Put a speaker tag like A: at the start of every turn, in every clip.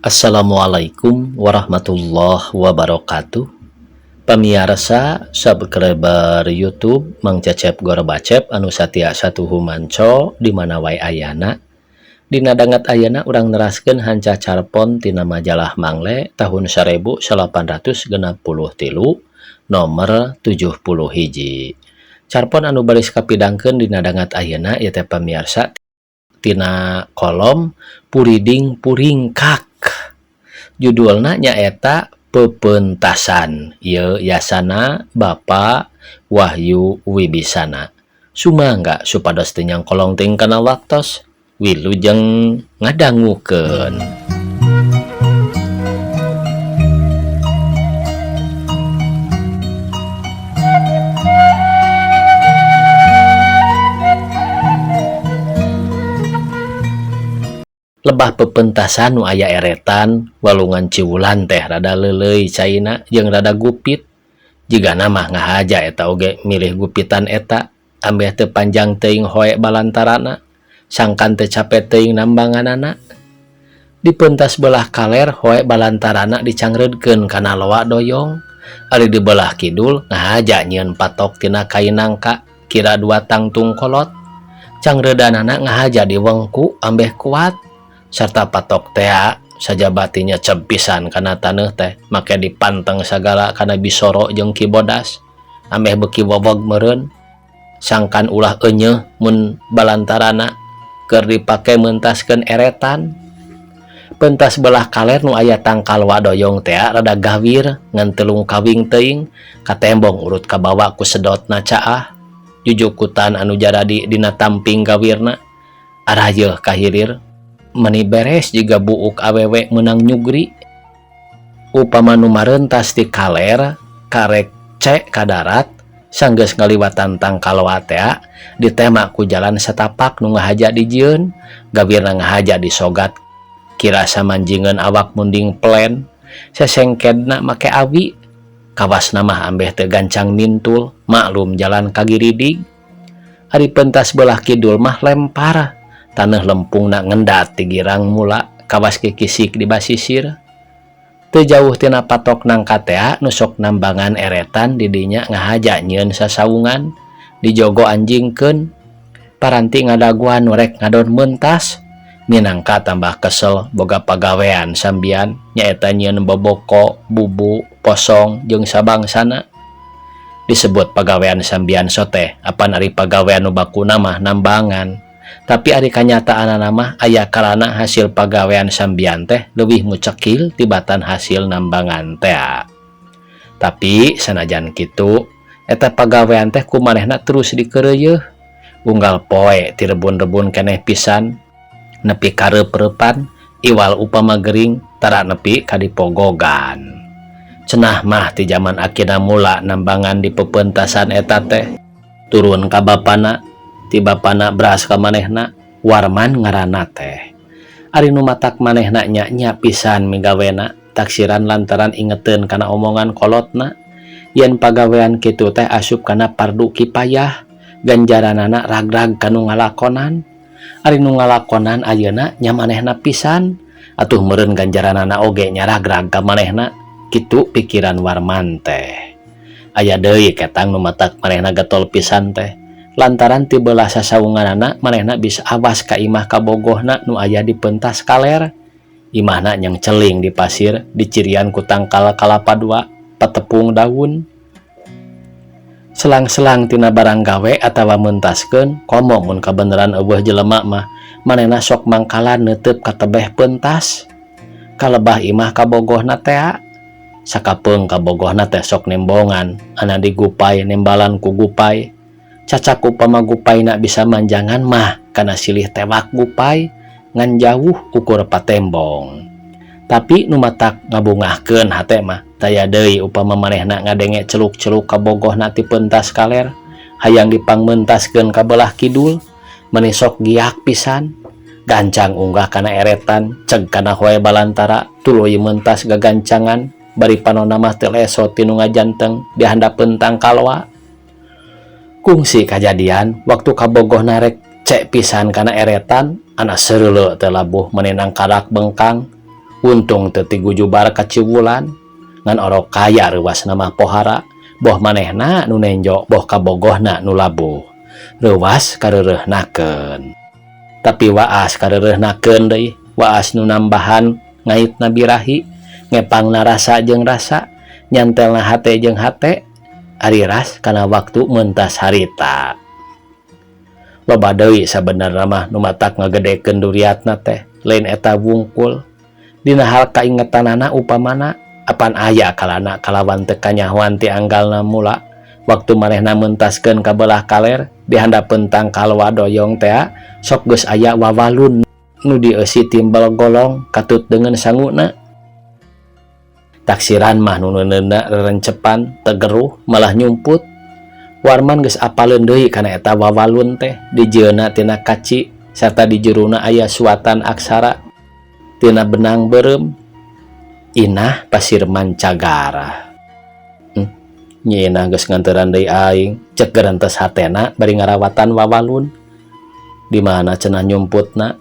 A: Assalamualaikum warahmatullahi wabarakatuh. Pamirsa subscriber YouTube Mang Cecep Gorbacep anu satia satuhu manco di mana wae ayana. Dina dangat ayana urang neraskeun hanca carpon tina majalah Mangle tahun 1863 nomor 70 hiji. Carpon anu baris kapidangkeun dina dangat ayana ieu teh pamirsa tina kolom Puriding Puringkak. Judulna nyaeta Pepentasan. Ieu yasana Bapak Wahyu Wibisana. Sumangga supados teu nyangkolong teuing kana waktos wilujeng ngadangukeun. Lebah pepentasan nu aya eretan walungan Ciwulan teh rada leuleuy caina jeung rada gupit. Jigana mah ngahaja eta oge milih gupitan eta ambeh teu panjang teuing hoe balantarana sangkan teu capek teuing nambanganana. Di pentas belah kaler hoe balantarana dicangreudkeun kana loa doyong. Ari di belah kidul ngahaja nyieun patok tina kain nangka kira 2 tangtung kolot. Cangreudanana ngahaja di wengku ambeh kuat. Sarta patok teh saja batinya cepisan kana taneuh teh make dipanteng sagala kana bisoro jeung kibodas ameh beuki wowog meureun sangkan ulah enyeuh mun balantarana keur dipake mentaskeun eretan. Pentas belah kaler nu aya tangkal wadoyong teh rada gawir ngan telung kawing teuing katembong urut kabawa ku sedotna caah jujukutan anu jaradi dina tamping gawirna arayeuh kahirir meni beres jiga buuk awewe menang nyugri. Upama nu mareuntas ti kaler karek cek ka darat sanggeus ngaliwatan tangkal watea ditema ku jalan setapak nu ngahaja dijieun gawirna ngahaja disogat kira samanjingeun awak munding plen sesengkedna make awi kawasna mah ambeh teu gancang mintul maklum jalan kagiridig. Ari pentas belah kidul mah lempar taneuh lempung nak ngendat ti girang mula kawas kikisik di basisir. Teu jauh tina patok nangka teh nu sok nambangan eretan di dinya ngahaja nyieun sasawungan dijogo anjingkeun paranti ngadaguan rek ngadon mentas minangka tambah kesel boga pagawean sambian nyaeta nyieun boboko bubu posong jeung sabangsana. Disebut pagawean sambian sote apan ari pagawean nu bakuna mah nambangan. Tapi ari kanyataanana mah aya kalana hasil pagawean sambian teh leuwih mucekil tibatan hasil nambangan teh. Tapi sanajan kitu eta pagawean teh kumanehna terus dikeureuyeun unggal poe ti rebun-rebun keneh pisan nepi ka reup-reupan iwal upama gering tara nepi ka dipogogan. Cenah mah ti zaman akina mula nambangan di pepentasan eta teh turun ka bapana ti bapana beras ka manehna Warman ngaranna teh. Ari nu matak manehna nya pisan migawena taksiran lantaran ingeteun kana omongan kolotna yen pagawean kitu teh asup kana pardu kipayah ganjaranana ragrag kanu ngalakonan. Ari nu ngalakonan ayeuna nya manehna pisan atuh meureun ganjaranana oge nya ragrag ka manehna kitu pikiran Warman teh. Aya deui ketang nu matak manehna getol pisan teh lantaran ti belah sasawunganana manehna bisa awas ka imah kabogohna nu aya di pentas kaler. Imahna nyang celing di pasir dicirian ku tangkal kalapa 2 patepung daun. Selang-selang tina barang gawe atawa mentaskeun komo mun kabeneran eueuh jelema mah manehna sok mangkalan neuteup ka tebeh pentas. Kalebah imah kabogohna teh sakapeung kabogohna teh sok nembongan ana digupay nembalan ku gupay. Cacak upama gupayna bisa manjangan mah kana silih tewak gupay ngan jauh ukur patembong. Tapi nu matak ngabungahkeun hate mah taya deui upama manehna ngadenge celuk-celuk ka bogohna ti pentas kaler hayang dipangmentaskeun ka belah kidul meni sok giak pisan gancang unggah kana eretan ceg kana hoe balantara tuluy mentas gagancangan bari panonna mah teu leso ti nu ngajanteng di handapeun tangkal wa. Kungsi kajadian waktu kabogoh narek cek pisan kana eretan anak sereuleu teh labuh menenang karak bengkang untung teu ti gujubar ka Ciwulan ngan orok kaya reuwas nama pohara boh manehna nu nenjo boh kabogohna nu labuh reuwas kareureuhnakeun. Tapi waas kareureuhnakeun deui, waas nu nambahan ngaitna birahi ngepangna rasa jeung rasa nyantelna hate jeung hate ari ras kana waktu mentas harita. Loba deui sabenerna mah nu matak ngagedekeun duriatna teh lain eta wungkul dina hal kaingetanana upamana apan aya kalana kalawan teu kanyahoan ti anggalna mula waktu manehna mentaskeun ka belah kaler di handapeun tangkal wadoyong teh sok geus aya wawalun nu dieusi timbal golong katut dengan sanguna. Taksiran mah nu neuneuna rerencepan tegeruh malah nyumput. Warman geus apaleun deui kana eta wawalun teh dijieuna tina kaci sarta di jeruna aya suatan aksara tina benang beureum Inah Pasir Mancagara. Nyi Inah geus nganteuran deui aing cek geurentes hatena bari ngarawatan wawalun di mana cenah nyumputna.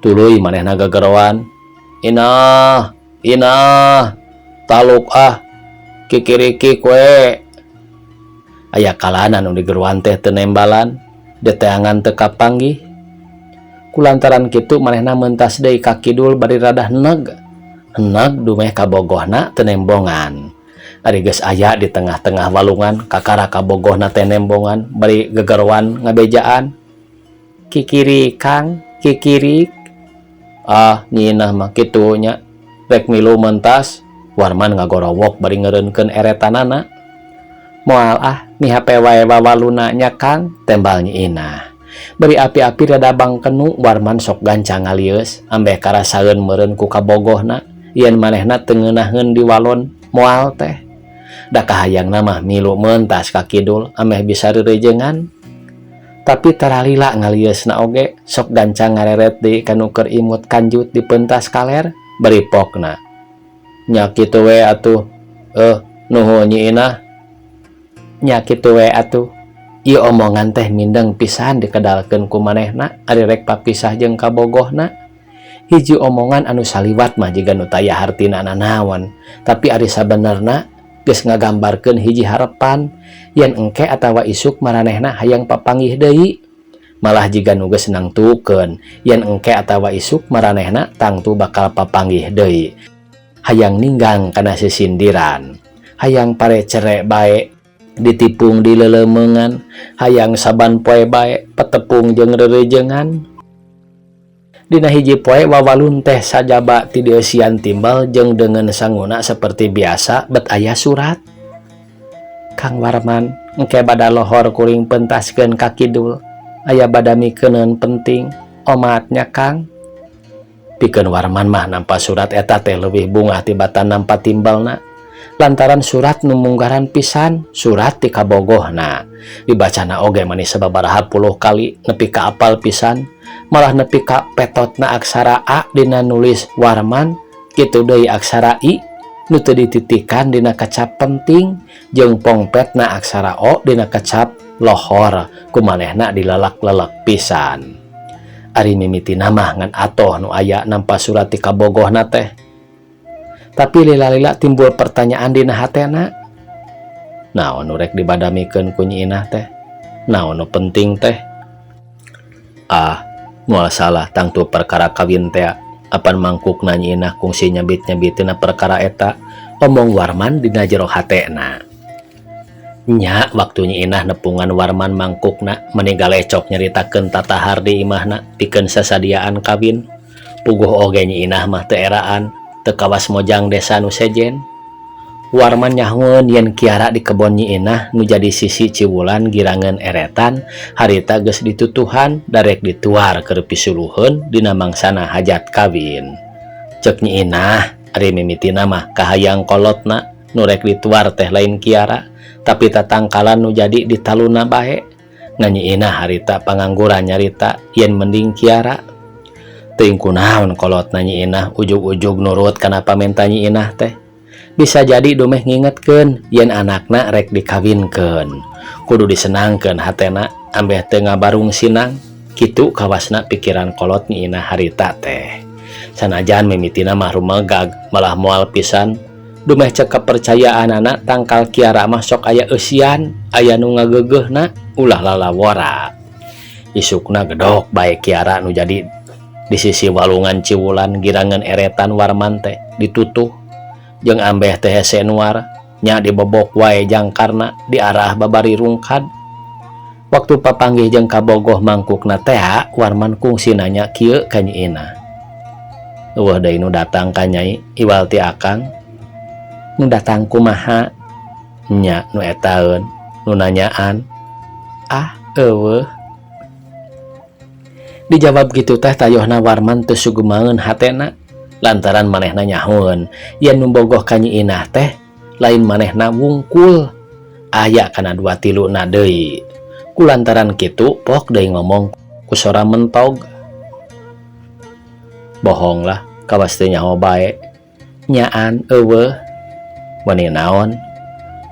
A: Tuluy manehna gageroan, Inah taluk kikiriki kue. Aya kalana nu digeruan teh teu nembalan deteangan teu kapanggih kulantaran kitu manehna mentas deui ka kidul bari rada heneg dumeh kabogohna teu nembongan. Ari geus aya di tengah-tengah walungan kakara kabogohna teh nembongan bari gegeroan ngabejaan, kikirik Kang kikirik. Nyi Inah mah kitu nya rek milu mentas. Warman ngagorowok bari ngeureunkeun eretanana. Moal nih hape wae wawaluna nya Kang, tembal Nyi Inah. Beri api-api rada bangkenu Warman sok gancang ngalius ambeh karasaeun meureun ku kabogohna yen manehna teu ngeunaheun di walon moal teh. Da kahayangna mah milu meuntas ka kidul ameh bisa rerejengan. Tapi taralila ngaliusna oge sok gancang ngareret deui kanu keur imut kanjut di pentas kaler beri pokna. Nya kitu we atuh. Nuhun Nyi Inah. Nya kitu we atuh. Ieu omongan teh mindeng pisan dikedalkeun ku manehna ari rek papisah jeung kabogohna. Hiji omongan anu saliwat mah jiga nu taya hartina nanaon, tapi ari sabenerna geus ngagambarkeun hiji harepan yen engke atawa isuk maranehna hayang papanggih deui. Malah jiga nu geus nangtukeun yen engke atawa isuk maranehna tangtu bakal papanggih deui. Hayang ninggang kana sisindiran, hayang pare cerek bae ditipung di lelemengan, hayang saban poe bae petepung jeung rerejengan. Dina hiji poe wawalun teh sajaba ti dieusian timbal jeung dengan sanguna seperti biasa bet aya surat. Kang Warman engke bada lohor kuring pentaskeun ka kidul, aya bada mikeun penting omatnya Kang. Pikeun Warman mah nampa surat eta teh leuwih bungah tibatan nampa timbalna. Lantaran surat nu munggaran pisan, surat ti kabogohna. Dibacana oge manis sababaraha puluh kali nepi ka apal pisan, malah nepi ka petotna aksara A dina nulis Warman, kitu deui aksara I nu teu dititikan dina kecap penting jeung pongpetna aksara O dina kecap lohor ku manehna dilalak-lalak pisan. Ari mimiti mah ngan atoh nu aya nampa surat ti kabogohna teh. Tapi lila-lila timbul pertanyaan dina hatena. Naon nu rek dibadamikeun ku Nyi Inah teh? Naon nu penting teh? Moal salah tangtu perkara kawin teh. Apan mangkukna Nyi Inah kungsi nyabit-nyabiteuna perkara eta, omong Warman dina jero hatena. Nya waktu Nyi Inah nepungan Warman mangkukna meninggal lecok nyaritakeun tatahar di imahna pikeun sasadiaan kawin. Puguh oge Nyi Inah mah teu eraan, teu kawas mojang desa nu sejen. Warman nyahoeun yen kiara di kebon Nyi Inah nu jadi sisi Ciwulan girangan eretan harita geus ditutuhan darek dituar keur pisuluheun dina mangsana hajat kawin. Ceuk Nyi Inah ari mimitina mah kahayang kolotna nu rek dituar teh lain kiara, tapi tatangkalan nu jadi di taluna bae. Ngan Nyi Inah harita pangangguran nyarita yen mending kiara. Teuing kunaon kolotna Nyi Inah ujug-ujug nurut kana pamenta Nyi Inah teh. Bisa jadi domeh ngingetkeun yen anakna rek dikawinkeun. Kudu disenangkeun hatena ambeh teu ngabarung sinang. Kitu kawasna pikiran kolot Nyi Inah harita teh. Sanajan mimitina mah rumegag malah moal pisan dumeh cek kepercayaan anak tangkal kiara mah sok aya eusian aya nu ngageugeuhna ulah lalawara. Isukna gedok bae kiara nu jadi di sisi walungan Ciwulan girangan eretan Warman teh ditutuh jeung ambeh teh hese nuar nya dibobok wae jangkarna di arah babari rungkad. Waktu papanggih jeung kabogoh mangkukna teh Warman kungsi nanya kieu ka Nyi Inah. Eueuh deui nu datang ka Nyai iwal ti Akang. Nu datang kumaha? Nya nu etaeun nu nanyaan. Eueuh. Dijawab gitu teh tayohna Warman teu sugumaeun hatena lantaran manehna nyahoeun yen nu bogoh ka Nyi Inah teh lain manehna wungkul aya kana 2-3 deui. Kulantaran kitu pok deui ngomong ku sora mentog. Bohong lah kawas teu nyaho bae. Nyaan eueuh. Wani naon?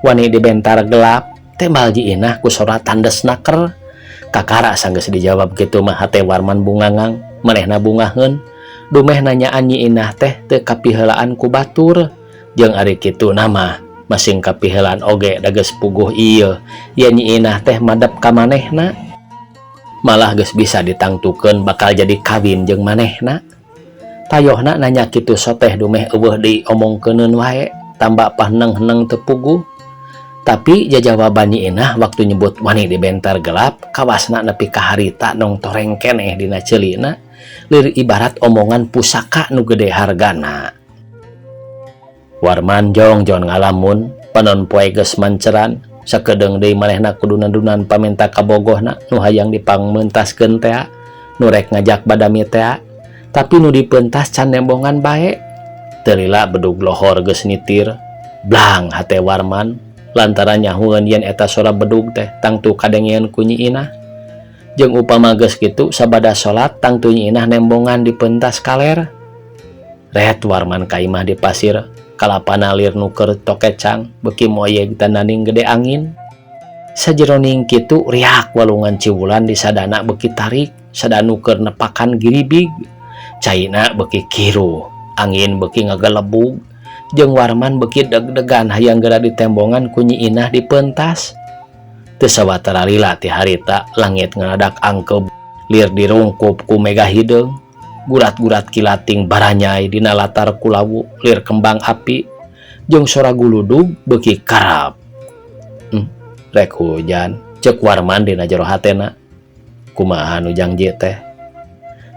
A: Wani di bentar gelap tembal Nyi Inah ku sora tandes naker. Kakara sanggeus dijawab kitu mah hate Warman bungangang manehna bungaheun dumeh nanyaan Nyi Inah teh teu kapiheulaan ku batur jeung ari kitu nama masing kapiheulaan oge da geus puguh ieu yen Nyi Inah teh madep ka manehna malah geus bisa ditangtukeun bakal jadi kawin jeung manehna. Tayohna nanya kitu soteh dumeh eueuh diomongkeuneun wae tambah pahneng-heneng teu puguh. Tapi jawaban Nyi Inah waktu nyebut wani di bentar gelap kawasna nepi ka harita nong toreng keneh dina ceulina lir ibarat omongan pusaka nu gede hargana. Warman jongjon ngalamun panon poe geus manceran sakedeung deui manehna kudu nandunan pamenta kabogohna nu hayang dipangmeuntaskeun teh nu rek ngajak badami teh tapi nu dipeuntas can nembongan bae. Teu lila bedug lohor geus nitir blang hate Warman lantaran nyahueun yen eta sora bedug teh tangtu kadengieun ku Nyi Inah. Jeung upama geus kitu sabada salat tangtu Nyi Inah nembongan dipeuntas kaler. Ret Warman ka imah di pasir kalapana lir nuker tokecang beuki moyeg tananing gede angin. Sajeroning kitu riak walungan Ciwulan di sadana beuki tarik sadanu keur nepakan giribig. Caina beuki kiru, angin beuki ngagelebug. Jeung Warman beuki deg-degan hayang geura ditembongan ku Nyi Inah dipeuntas. Teu sawatara lila ti harita langit ngaradak angkeb lir dirungkup ku mega hideung. Gurat-gurat kilating baranyai dina latar kulawu lir kembang api jeung sora guludug beuki karab. Rek hujan ceuk Warman dina jero hatena. Kumaha nu janji teh?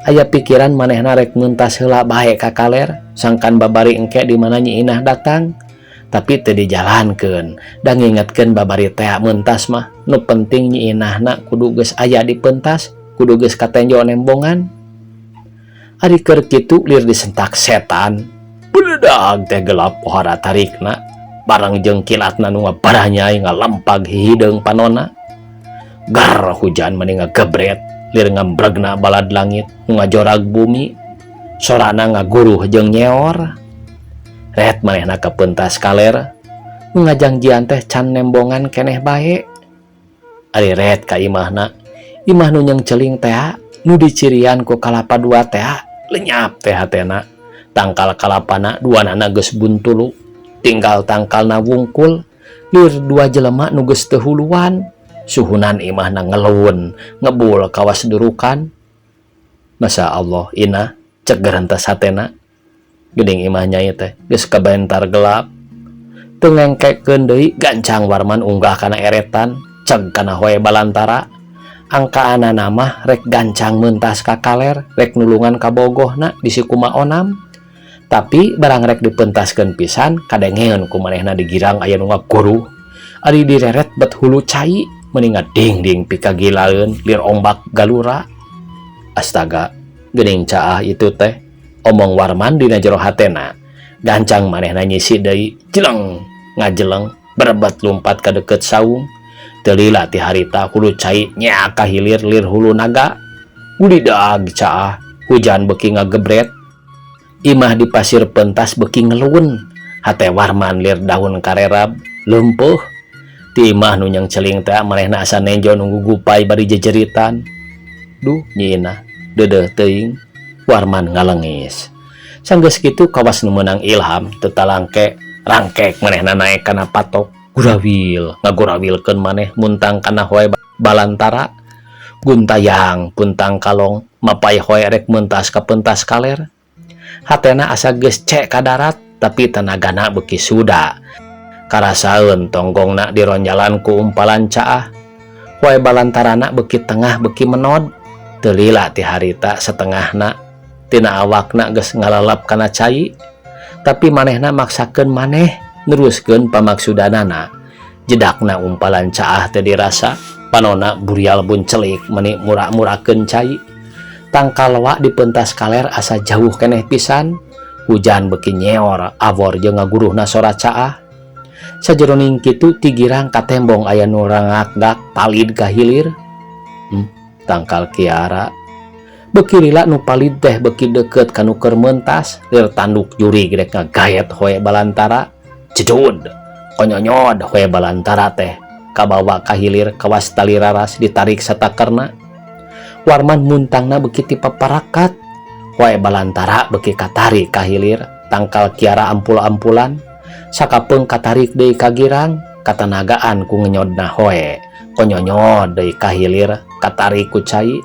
A: Aya pikiran manehna rek meuntas heula bae ka kaler sangkan babari engke di mana Nyi Inah datang tapi teu dijalankeun da ngingetkeun babari teh meuntas mah nu penting Nyi Inahna kudu geus aya dipeuntas kudu geus katenjo nembongan. Ari keur kitu lir disentak setan beuledag teh gelap pohara tarikna bareng jeung kilatna nu ngabaranyai ngalampag hideung panonna. Gar hujan meni ngagebret lir ngambregna balad langit nu ngajorag bumi sorana ngaguruh jeung nyeor. Ret manehna kepeuntas kaler nu ngajangjian teh can nembongan keneh bae. Ari ret ka imahna imah nu nyengceling teh nu dicirian ku kalapa dua teh lenyap teh hatena tangkal kalapana duanana geus buntulu tinggal tangkalna wungkul lir dua jelema nu geus teu huluan. Suhunan imahna ngeluun ngebul kawas durukan. Masya Allah Inah cek gerentas hatena geuning imah Nyai teh geus kabentar gelap teu ngengkekeun deui gancang Warman unggah kana eretan ceg kana hoe balantara angkaanana mah rek gancang meuntas ka kaler rek nulungan kabogohna di sikuma onam. Tapi barang rek dipentaskeun pisan kadengeun ku manehna digirang aya nu ngaguruh ari direret bet hulu cai mending ding-ding pika gilaeun lir ombak galura. Astaga geuning caah itu teh omong Warman dina jero hatena gancang manehna nyisi deui jeleng ngajeleng berebet lumpat ka deukeut saung. Teu lila ti harita hulu cai nya ka hilir lir hulu naga. Budidag caah hujan beuki ngagebret imah di pasir pentas beuki ngeluun hate Warman lir daun karerab leumpeuh. Ti imah nu nyengceling teh manehna asa nenjo nunggu gupai bari jejeritan. Duh Nyi Inah deudeuh teuing. Warman ngalengis Sanggeus kitu kawas nu meunang ilham teu talangke rangkek manehna naek kana patok gurawil ngagurawilkeun maneh muntang kana hoe balantara guntayang puntang kalong mapai hoe rek mentas ka pentas kaler hatena asa geus cek ka darat tapi tenagana beuki suda karasaeun tonggongna dironjalan ku umpalan caah hoe balantarana beuki tengah beuki menod teu lila ti harita setengahna tina awakna geus ngalalap kana cai tapi manehna maksakeun maneh neruskeun pamaksudanana jedakna umpalan caah teu dirasa panonna burial buncelik meuni mura-murakeun cai tangkalwa di pentas kaler asa jauh keneh pisan hujan beuki nyeor awor jeung ngaguruhna sora caah sajeroning kitu ti girang ka tembong aya nu rangak-dak palid ka hilir tangkal kiara beuki lila nu palid teh beuki deukeut ka nu keur meuntas lir tanduk juri rek ngagayet hoe balantara jedud konyonyod hoe balantara teh kabawa ka hilir kawas tali raras ditarik satakerna warman muntangna beuki ti paparakat hoe balantara beuki katarik ka hilir tangkal kiara ampul-ampulan sakapeung katarik deui ka girang katanagaan ku ngenyodna hoe konyonyod deui ka hilir katarik ku cai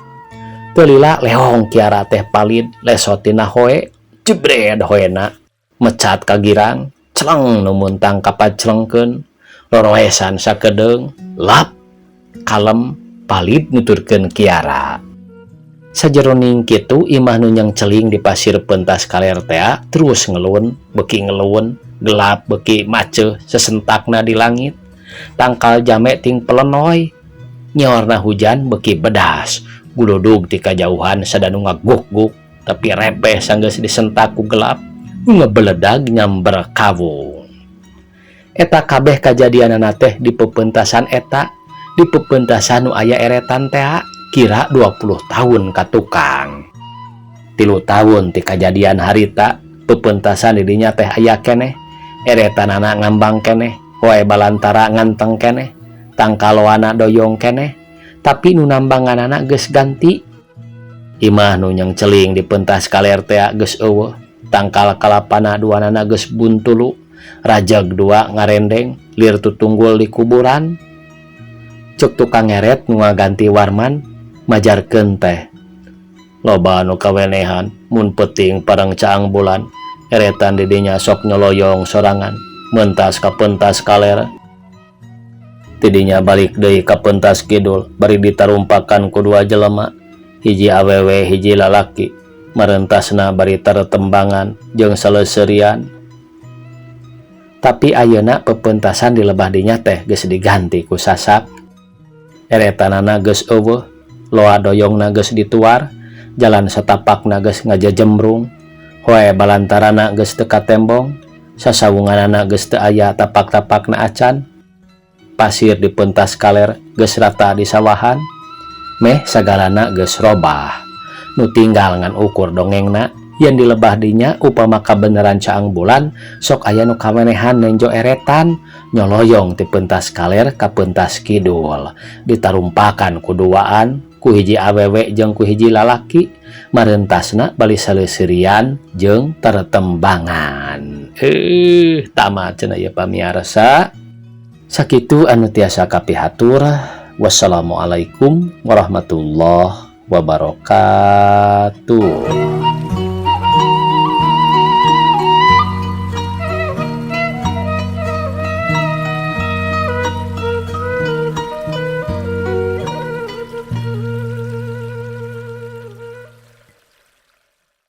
A: teu lila leong kiara teh palid lesotina hoe jebred hoena mecat ka girang celeng nu muntang kapaclengkeun roroesan sakedeung lap kalem palid nuturkeun kiara sajeroning kitu imah nu nyang celing di pasir pentas kaler teh terus ngeluun beuki ngeluun gelap beuki maceuh sesentakna di langit tangkal jame ting pelenoy nyorna hujan beuki bedas guludug ti kajauhan sadanu ngaguk-guk tapi repeh sanggeus disentak ku gelap ngebeledag nyamber kawung eta kabeh kajadianana teh di pepentasan eta di pepentasan nu aya eretan teh kira 20 tahun ka tukang 3 tahun ti kajadian harita pepentasan di dinya teh aya keneh eretanana ngambang keneh hoe balantara nganteng keneh tangkaloana doyong keneh tapi nu nambanganana geus ganti imah nu nyang celing di pentas kaler teh geus eueuh tangkal kalapana duanana geus buntulu rajag dua ngarendeng lir tutunggul di kuburan cuk tukang ngeret nu ngaganti warman majarkeun teh loba nu kawenehan mun peuting parang caang bulan eretan di dinya sok nyoloyong sorangan mentas ka pentas kaler tidinya balik deui ka pentas kidul bari ditarumpakan ku dua jelema hiji awewe hiji lalaki marentasna bari taretembangan jeung saleuseurian tapi ayeuna pepentasan di lebah dinya teh geus diganti ku sasak eretanana geus eueuh loa doyongna geus dituar jalan satapakna geus ngajajembrung hoe balantarana geus teu katembong sasawunganana geus teu aya tapak-tapakna acan pasir di pentas kaler geus rata di sawahan meh sagalana geus robah nu tinggal ngan ukur dongengna yen di lebah dinya upama kabeneran caang bulan sok aya nu kawenehan nenjo eretan nyoloyong ti pentas kaler ka pentas kidul ditarumpakan kuduaan ku hiji awewe jeung ku hiji lalaki marentasna bali saleuseurian jeung taretembangan tamat cenah ieu pamiarsa sakitu anu tiasa kapihatur wassalamualaikum warahmatullahi wabarakatuh.